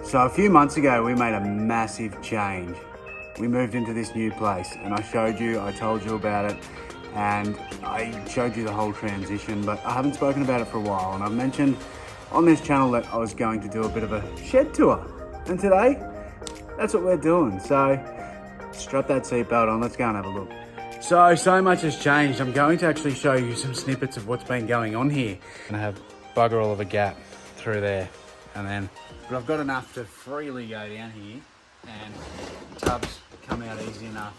So a few months ago, we made a massive change. We moved into this new place and I showed you, I told you about it, and I showed you the whole transition, but I haven't spoken about it for a while. And I've mentioned on this channel that I was going to do a bit of a shed tour. And today, that's what we're doing. So strap that seatbelt on, let's go and have a look. So much has changed. I'm going to actually show you some snippets of what's been going on here. And I have bugger all of a gap through there. But I've got enough to freely go down here, and tubs come out easy enough.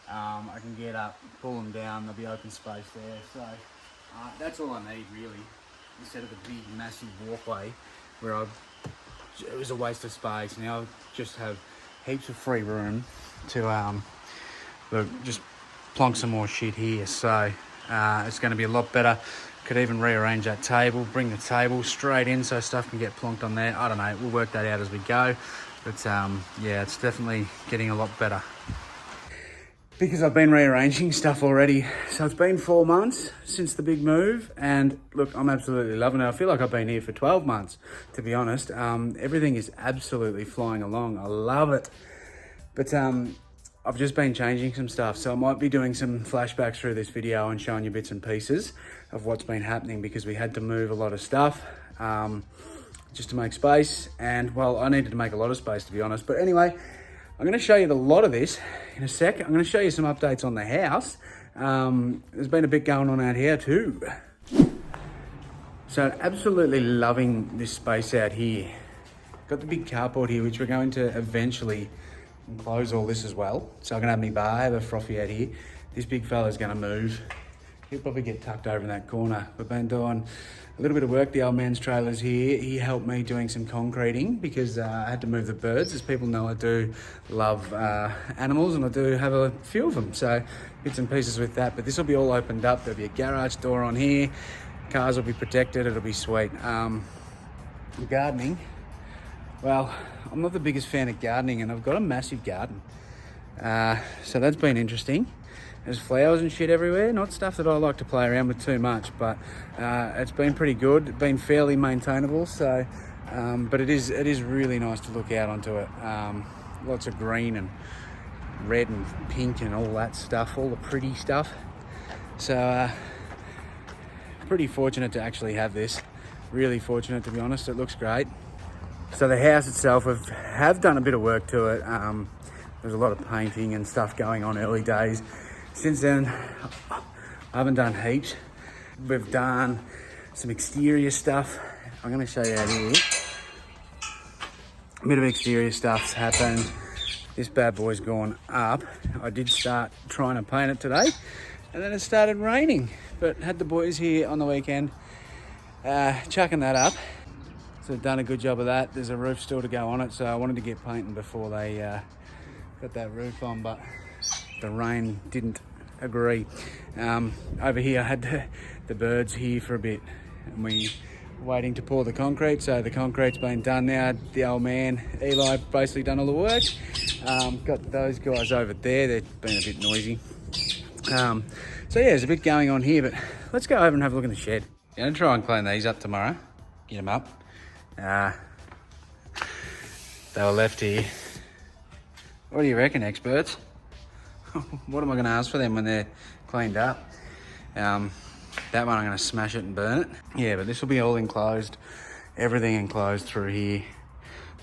I can get up, pull them down, there'll be open space there. So that's all I need really, instead of the big massive walkway where it was a waste of space. Now I just have heaps of free room to just plonk some more shit here. So it's going to be a lot better. Could even rearrange that table, bring the table straight in so stuff can get plonked on there. I don't know, we'll work that out as we go. But yeah, it's definitely getting a lot better. Because I've been rearranging stuff already. So it's been 4 months since the big move, and look, I'm absolutely loving it. I feel like I've been here for 12 months, to be honest. Everything is absolutely flying along. I love it. But I've just been changing some stuff, so I might be doing some flashbacks through this video and showing you bits and pieces of what's been happening, because we had to move a lot of stuff just to make space. And well, I needed to make a lot of space, to be honest. But anyway, I'm going to show you a lot of this in a sec. I'm going to show you some updates on the house. There's been a bit going on out here too. So absolutely loving this space out here. Got the big carport here, which we're going to eventually enclose all this as well. So I'm going to have my bar, have a froffie out here. This big fella's going to move. He'll probably get tucked over in that corner. We've been doing a little bit of work. The old man's trailer's here. He helped me doing some concreting because I had to move the birds. As people know, I do love animals, and I do have a few of them. So bits and pieces with that. But this will be all opened up. There'll be a garage door on here. Cars will be protected. It'll be sweet. Gardening. Well, I'm not the biggest fan of gardening, and I've got a massive garden. So that's been interesting. There's flowers and shit everywhere. Not stuff that I like to play around with too much, but it's been pretty good. It's been fairly maintainable. So, but it is really nice to look out onto it. Lots of green and red and pink and all that stuff, all the pretty stuff. So, pretty fortunate to actually have this. Really fortunate, to be honest. It looks great. So the house itself, have done a bit of work to it. There's a lot of painting and stuff going on early days. Since then, I haven't done heaps. We've done some exterior stuff. I'm going to show you out here. A bit of exterior stuff's happened. This bad boy's gone up. I did start trying to paint it today, and then it started raining. But had the boys here on the weekend chucking that up. So they've done a good job of that. There's a roof still to go on it, so I wanted to get painting before they got that roof on, but the rain didn't agree. Over here I had the birds here for a bit, and we were waiting to pour the concrete, so the concrete's been done now. The old man, Eli, basically done all the work. Got those guys over there, they've been a bit noisy. So yeah, there's a bit going on here, but let's go over and have a look in the shed. I'm gonna try and clean these up tomorrow, get them up. They were left here. What do you reckon, experts? What am I going to ask for them when they're cleaned up? That one I'm going to smash it and burn it. Yeah, but this will be all enclosed. Everything enclosed through here.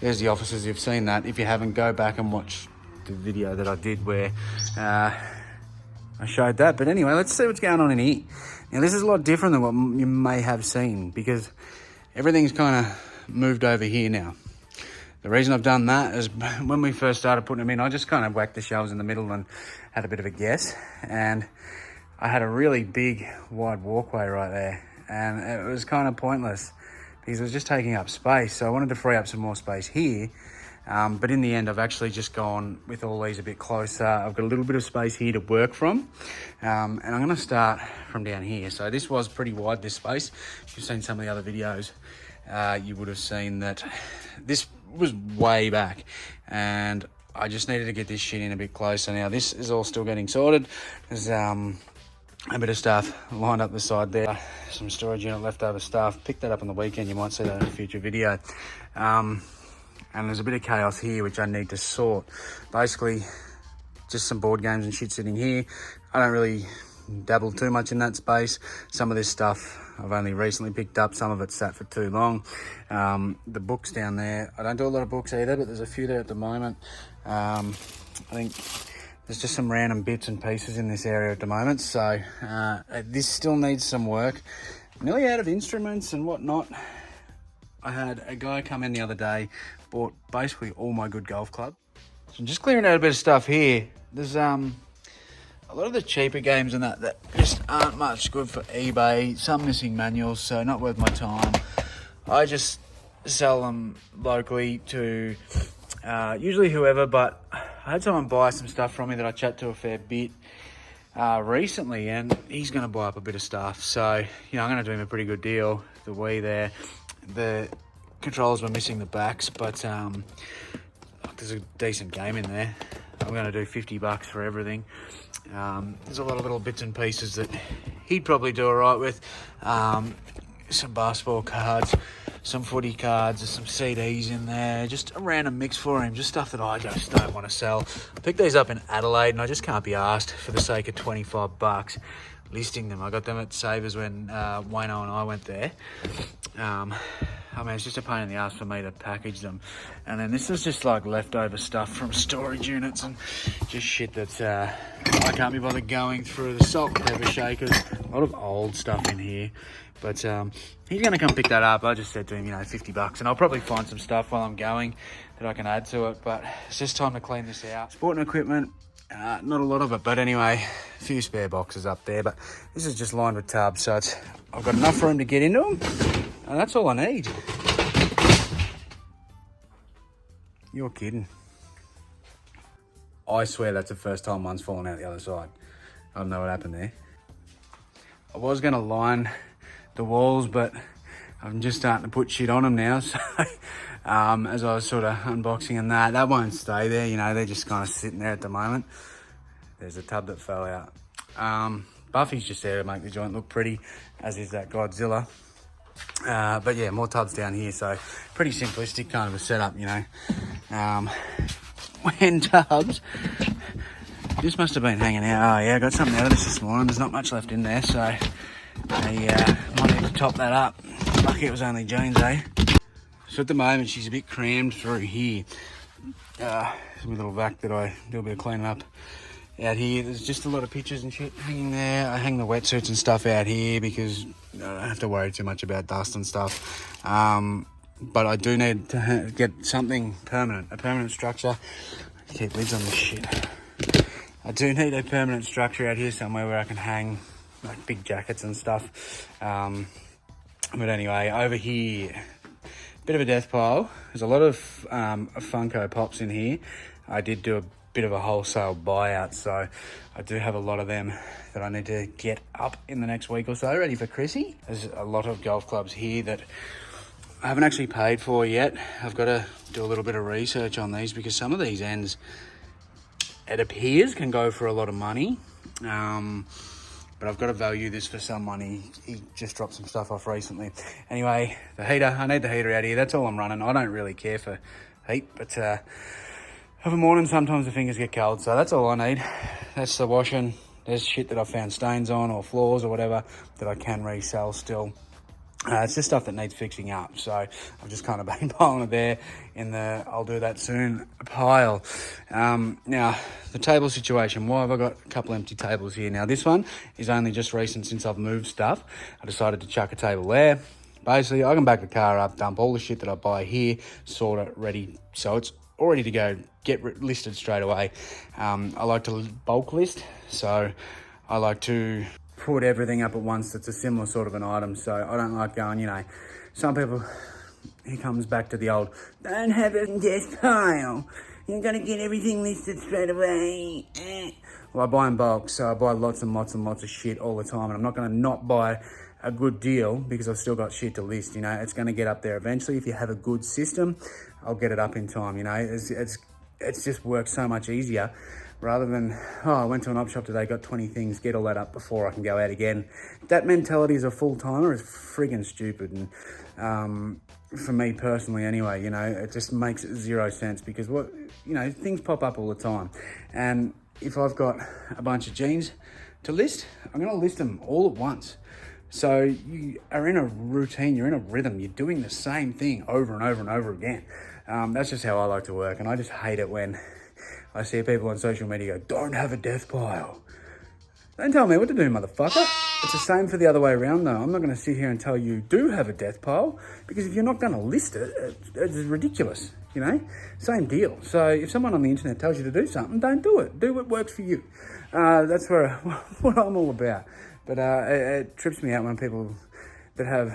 There's the offices. You've seen that. If you haven't, go back and watch the video that I did where I showed that. But anyway, let's see what's going on in here. Now, this is a lot different than what you may have seen, because everything's kind of moved over here now. The reason I've done that is when we first started putting them in, I just kind of whacked the shelves in the middle and had a bit of a guess. And I had a really big, wide walkway right there. And it was kind of pointless because it was just taking up space. So I wanted to free up some more space here. But in the end, I've actually just gone with all these a bit closer. I've got a little bit of space here to work from. And I'm going to start from down here. So this was pretty wide, this space. If you've seen some of the other videos, you would have seen that this was way back, and I just needed to get this shit in a bit closer. Now this is all still getting sorted. There's a bit of stuff lined up the side there, some storage unit leftover stuff. Picked that up on the weekend. You might see that in a future video. and there's a bit of chaos here which I need to sort. Basically, just some board games and shit sitting here. I don't really dabble too much in that space. Some of this stuff I've only recently picked up, some of it's sat for too long. The books down there, I don't do a lot of books either, but there's a few there at the moment. I think there's just some random bits and pieces in this area at the moment, so this still needs some work. I'm nearly out of instruments and whatnot. I had a guy come in the other day, bought basically all my good golf clubs. So I'm just clearing out a bit of stuff here. There's a lot of the cheaper games and that just aren't much good for eBay. Some missing manuals, so not worth my time. I just sell them locally to usually whoever, but I had someone buy some stuff from me that I chat to a fair bit recently, and he's going to buy up a bit of stuff. So, you know, I'm going to do him a pretty good deal. The Wii there, the controllers were missing the backs, but there's a decent game in there. I'm going to do $50 for everything. There's a lot of little bits and pieces that he'd probably do all right with. Some basketball cards, some footy cards, there's some CDs in there, just a random mix for him, just stuff that I just don't want to sell. I picked these up in Adelaide and I just can't be asked for the sake of $25 listing them. I got them at Savers when Wayno and I went there. I mean, it's just a pain in the ass for me to package them. And then this is just like leftover stuff from storage units and just shit that I can't be bothered going through. The salt and pepper shakers, a lot of old stuff in here. But he's going to come pick that up. I just said to him, you know, $50. And I'll probably find some stuff while I'm going that I can add to it. But it's just time to clean this out. Sporting equipment, not a lot of it. But anyway, a few spare boxes up there. But this is just lined with tubs. So I've got enough room to get into them. And that's all I need. You're kidding. I swear that's the first time one's fallen out the other side. I don't know what happened there. I was going to line the walls, but I'm just starting to put shit on them now. So as I was sort of unboxing and that won't stay there. You know, they're just kind of sitting there at the moment. There's a tub that fell out. Buffy's just there to make the joint look pretty, as is that Godzilla. But yeah, more tubs down here, so pretty simplistic kind of a setup, you know. When tubs, this must have been hanging out. Oh yeah, I got something out of this morning. There's not much left in there, so I might need to top that up. Lucky it was only jeans, eh? So at the moment, she's a bit crammed through here. There's a little vac that I do a bit of cleaning up out here. There's just a lot of pictures and shit hanging there. I hang the wetsuits and stuff out here because I don't have to worry too much about dust and stuff. But I do need to get something permanent, a permanent structure. Keep lids on this shit. I do need a permanent structure out here somewhere where I can hang like big jackets and stuff. But anyway, over here, bit of a death pile. There's a lot of Funko Pops in here. I did do a bit of a wholesale buyout, so I do have a lot of them that I need to get up in the next week or so, ready for Chrissy. There's a lot of golf clubs here that I haven't actually paid for yet. I've got to do a little bit of research on these because some of these ends, it appears, can go for a lot of money. But I've got to value this for some money. He just dropped some stuff off recently. Anyway, the heater, I need the heater out here. That's all I'm running. I don't really care for heat, but of a morning, sometimes the fingers get cold, so that's all I need. That's the washing. There's shit that I found stains on or floors or whatever that I can resell still. It's just stuff that needs fixing up, so I've just kind of been piling it there in the I'll do that soon pile. Now, the table situation, why have I got a couple empty tables here? Now, this one is only just recent since I've moved stuff. I decided to chuck a table there. Basically, I can back the car up, dump all the shit that I buy here, sort it, ready, so it's all ready to go, get listed straight away. I like to bulk list, so I like to put everything up at once that's a similar sort of an item. So I don't like going, you know, some people, he comes back to the old, don't have a desk pile. You're going to get everything listed straight away. Well, I buy in bulk, so I buy lots and lots and lots of shit all the time. And I'm not going to not buy a good deal because I've still got shit to list, you know. It's going to get up there eventually. If you have a good system, I'll get it up in time, you know. It's it's just worked so much easier rather than, oh, I went to an op shop today, got 20 things, get all that up before I can go out again. That mentality as a full-timer is friggin' stupid. And for me personally anyway, you know, it just makes zero sense because things pop up all the time. And if I've got a bunch of jeans to list, I'm gonna list them all at once. So you are in a routine, you're in a rhythm, you're doing the same thing over and over and over again. That's just how I like to work, and I just hate it when I see people on social media go, don't have a death pile. Don't tell me what to do, motherfucker. It's the same for the other way around though. I'm not gonna sit here and tell you do have a death pile, because if you're not gonna list it, it's ridiculous, you know? Same deal. So if someone on the internet tells you to do something, don't do it. Do what works for you. That's what I'm all about. But it trips me out when people that have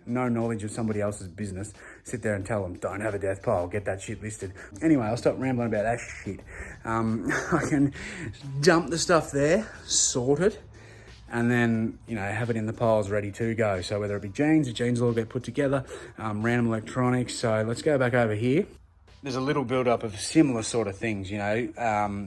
no knowledge of somebody else's business sit there and tell them, don't have a death pile, get that shit listed. Anyway, I'll stop rambling about that shit. I can dump the stuff there, sort it, and then, you know, have it in the piles ready to go. So whether it be jeans, the jeans will all get put together, random electronics. So let's go back over here. There's a little build-up of similar sort of things, you know.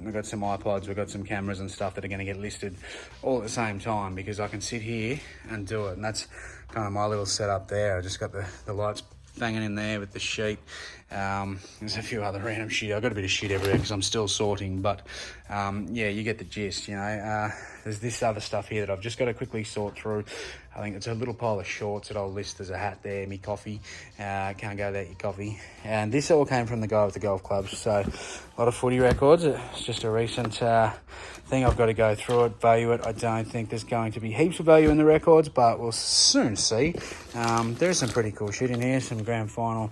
We've got some iPods, we've got some cameras and stuff that are going to get listed all at the same time, because I can sit here and do it. And that's kind of my little setup there. I just got the lights banging in there with the sheet. There's a few other random shit. I've got a bit of shit everywhere because I'm still sorting, but yeah, you get the gist, you know. There's this other stuff here that I've just got to quickly sort through. I think it's a little pile of shorts that I'll list. There's a hat there, me coffee. Can't go without your coffee. And this all came from the guy with the golf clubs. So a lot of footy records. It's just a recent thing. I've got to go through it, value it. I don't think there's going to be heaps of value in the records, but we'll soon see. There's some pretty cool shit in here. Some grand final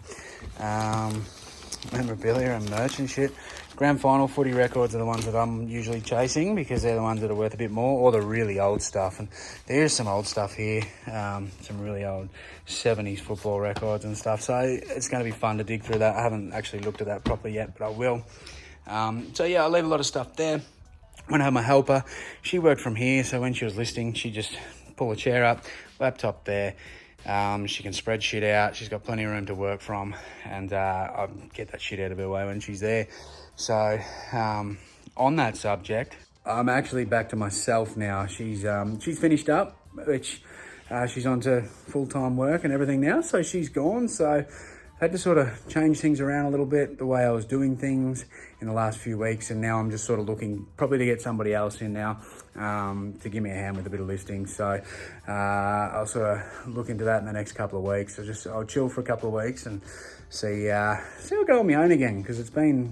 memorabilia and merch and shit. Grand final footy records are the ones that I'm usually chasing because they're the ones that are worth a bit more, or the really old stuff. And there's some old stuff here, some really old 70s football records and stuff. So it's going to be fun to dig through that. I haven't actually looked at that properly yet, but I will. So yeah, I leave a lot of stuff there. When I had my helper, she worked from here. So when she was listing, she just pull a chair up, laptop there. She can spread shit out. She's got plenty of room to work from, and I get that shit out of her way when she's there. So on that subject, I'm actually back to myself now. She's finished up, which she's on to full-time work and everything now. So she's gone. So I had to sort of change things around a little bit, the way I was doing things in the last few weeks. And now I'm just sort of looking probably to get somebody else in now to give me a hand with a bit of listing. So I'll sort of look into that in the next couple of weeks. I'll chill for a couple of weeks and see I'll go on my own again, because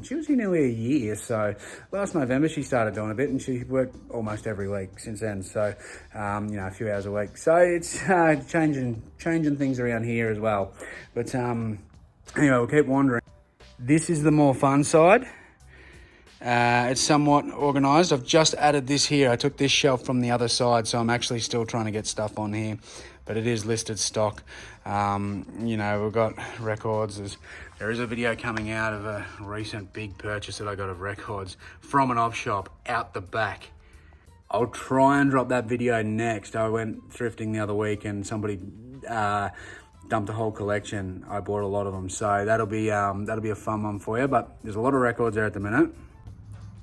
she was here nearly a year. So last November she started doing a bit, and she worked almost every week since then. So a few hours a week. So it's changing things around here as well. But anyway, we'll keep wandering. This is the more fun side. It's somewhat organised. I've just added this here. I took this shelf from the other side, so I'm actually still trying to get stuff on here, but it is listed stock. We've got records. There is a video coming out of a recent big purchase that I got of records from an op shop out the back. I'll try and drop that video next. I went thrifting the other week and somebody dumped a whole collection. I bought a lot of them, so that'll be a fun one for you. But there's a lot of records there at the minute.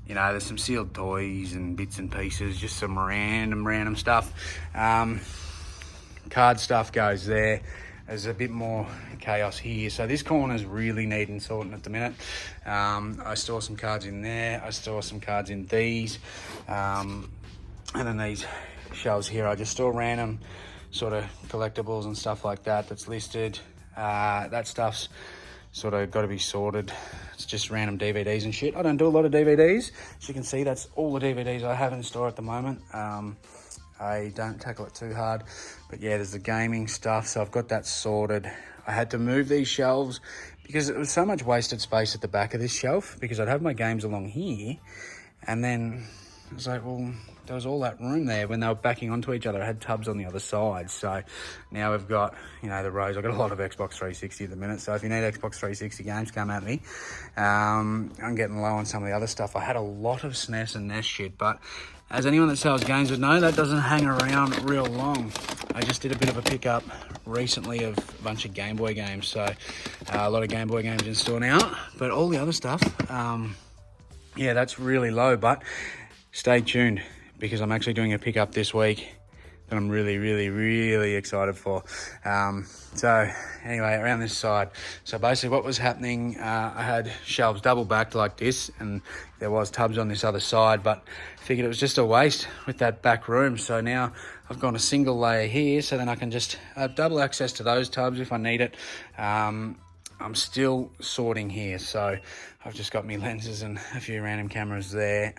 You know, there's some sealed toys and bits and pieces, just some random stuff. Card stuff goes there. There's a bit more chaos here. So this corner's really needing sorting at the minute. I store some cards in there. I store some cards in these. And then these shelves here, I just store random sort of collectibles and stuff like that that's listed. That stuff's sort of got to be sorted. It's just random DVDs and shit. I don't do a lot of DVDs. As you can see, that's all the DVDs I have in store at the moment. I don't tackle it too hard. But yeah, there's the gaming stuff, so I've got that sorted. I had to move these shelves because it was so much wasted space at the back of this shelf, because I'd have my games along here, and then I was like, well, there was all that room there when they were backing onto each other. I had tubs on the other side. So now we've got, the rows. I've got a lot of Xbox 360 at the minute. So if you need Xbox 360 games, come at me. I'm getting low on some of the other stuff. I had a lot of SNES and NES shit, but as anyone that sells games would know, that doesn't hang around real long. I just did a bit of a pickup recently of a bunch of Game Boy games. So a lot of Game Boy games in store now, but all the other stuff, yeah, that's really low, but stay tuned because I'm actually doing a pickup this week that I'm really excited for. So anyway, around this side. So basically what was happening, I had shelves double backed like this, and there was tubs on this other side, but I figured it was just a waste with that back room. So now I've gone a single layer here, so then I can just have double access to those tubs if I need it. I'm still sorting here, so I've just got my lenses and a few random cameras there.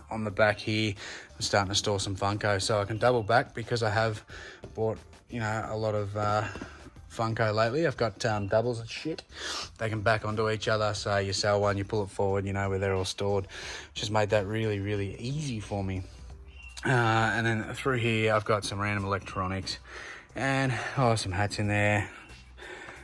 On the back here, I'm starting to store some Funko, so I can double back because I have bought, you know, a lot of Funko lately. I've got doubles and shit. They can back onto each other, so you sell one, you pull it forward, you know, where they're all stored. Just made that really easy for me. And then through here, I've got some random electronics and some hats in there,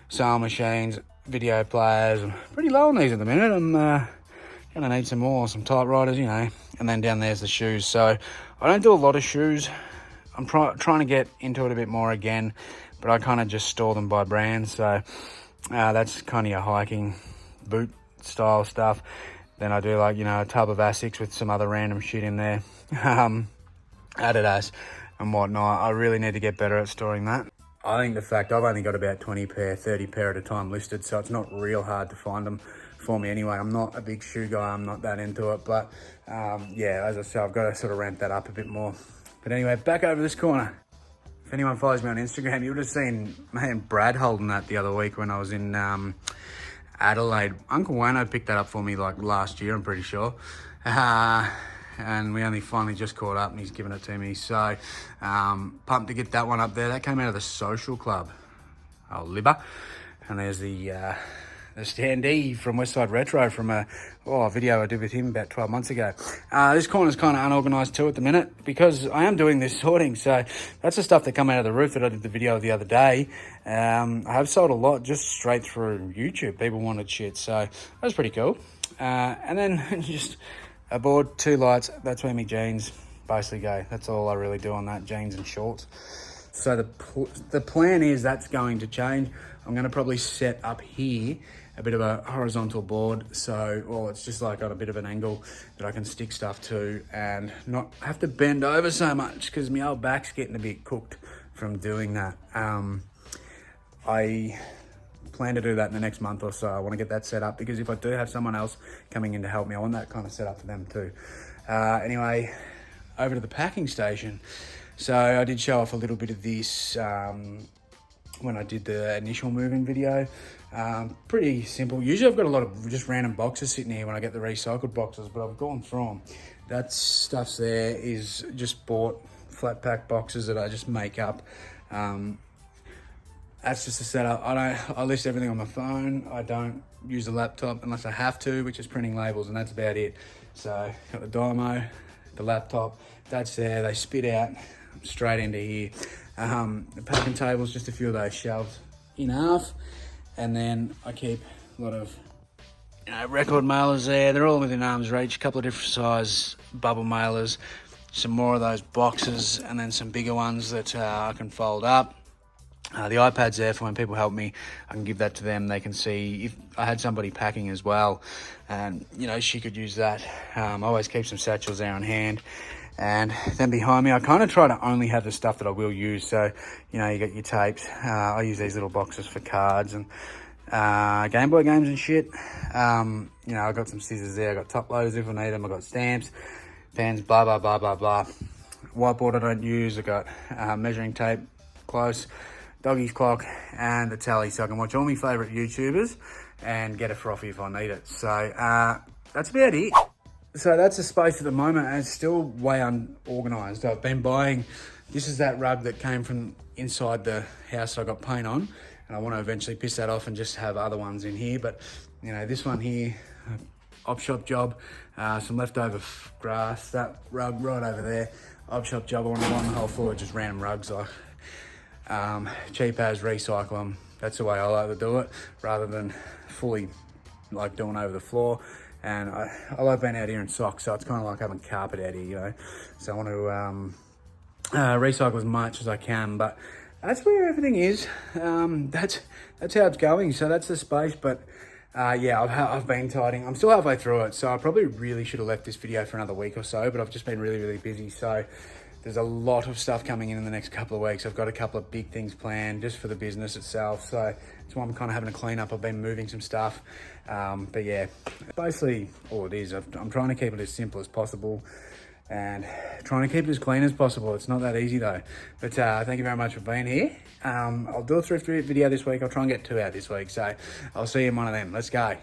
sewing machines, video players. I'm pretty low on these at the minute. I'm gonna need some more, some typewriters, you know. And then down there's the shoes. So I don't do a lot of shoes. I'm trying to get into it a bit more again, but I kind of just store them by brand. So that's kind of your hiking boot style stuff. Then I do, like, you know, a tub of Asics with some other random shit in there, Adidas and whatnot. I really need to get better at storing that. I think the fact I've only got about 20 pair, 30 pair at a time listed, so it's not real hard to find them for me anyway. I'm not a big shoe guy, I'm not that into it, but yeah, as I said, I've got to sort of ramp that up a bit more. But anyway, back over this corner. If anyone follows me on Instagram, you would have seen me and Brad holding that the other week when I was in Adelaide. Uncle Wano picked that up for me like last year, I'm pretty sure. And we only finally just caught up and he's given it to me. So pumped to get that one up there. That came out of the social club, Libba. And there's the standee from Westside Retro from a video I did with him about 12 months ago. This corner's kind of unorganised too at the minute because I am doing this sorting. So that's the stuff that come out of the roof that I did the video the other day. I have sold a lot just straight through YouTube. People wanted shit, so that was pretty cool. And then just a board, 2 lights, that's where my jeans basically go. That's all I really do on that, jeans and shorts. So the plan is that's going to change. I'm going to probably set up here a bit of a horizontal board, so it's just like got a bit of an angle that I can stick stuff to and not have to bend over so much because my old back's getting a bit cooked from doing that. I plan to do that in the next month or so. I want to get that set up because if I do have someone else coming in to help me, I want that kind of set up for them too. Anyway, over to the packing station. So I did show off a little bit of this when I did the initial moving video. Pretty simple. Usually I've got a lot of just random boxes sitting here when I get the recycled boxes, but I've gone through them. That stuff's there is just bought flat pack boxes that I just make up. That's just a setup. I list everything on my phone. I don't use a laptop unless I have to, which is printing labels, and that's about it. So got the Dymo, the laptop, that's there. They spit out straight into here. The packing table's just a few of those shelves enough. And then I keep a lot of record mailers there. They're all within arm's reach. A couple of different size bubble mailers, some more of those boxes, and then some bigger ones that I can fold up. The iPad's there for when people help me. I can give that to them. They can see if I had somebody packing as well, and she could use that. I always keep some satchels there on hand. And then behind me, I kind of try to only have the stuff that I will use. So, you got your tapes. I use these little boxes for cards and Game Boy games and shit. I've got some scissors there. I've got top loaders if I need them. I've got stamps, pens, blah, blah, blah, blah, blah. Whiteboard I don't use. I've got measuring tape, close, doggy's clock, and the tally. So I can watch all my favourite YouTubers and get a froffie if I need it. So that's about it. So that's the space at the moment, and it's still way unorganised. I've been buying, this is that rug that came from inside the house that I got paint on, and I want to eventually piss that off and just have other ones in here. But, this one here, op shop job, some leftover grass, that rug right over there, op shop job. I want to line the whole floor with just random rugs, like cheap as, recycle them. That's the way I like to do it, rather than fully like doing over the floor. And I love being out here in socks, so it's kind of like having carpet out here, So I want to recycle as much as I can, but that's where everything is. That's how it's going. So that's the space, but Yeah, I've been tidying. I'm still halfway through it, so I probably really should have left this video for another week or so, but I've just been really, really busy. So there's a lot of stuff coming in the next couple of weeks. I've got a couple of big things planned just for the business itself. So that's why I'm kind of having a clean up. I've been moving some stuff. But yeah, basically all it is. I'm trying to keep it as simple as possible and trying to keep it as clean as possible. It's not that easy though. But thank you very much for being here. I'll do a thrift video this week. I'll try and get 2 out this week. So I'll see you in one of them. Let's go.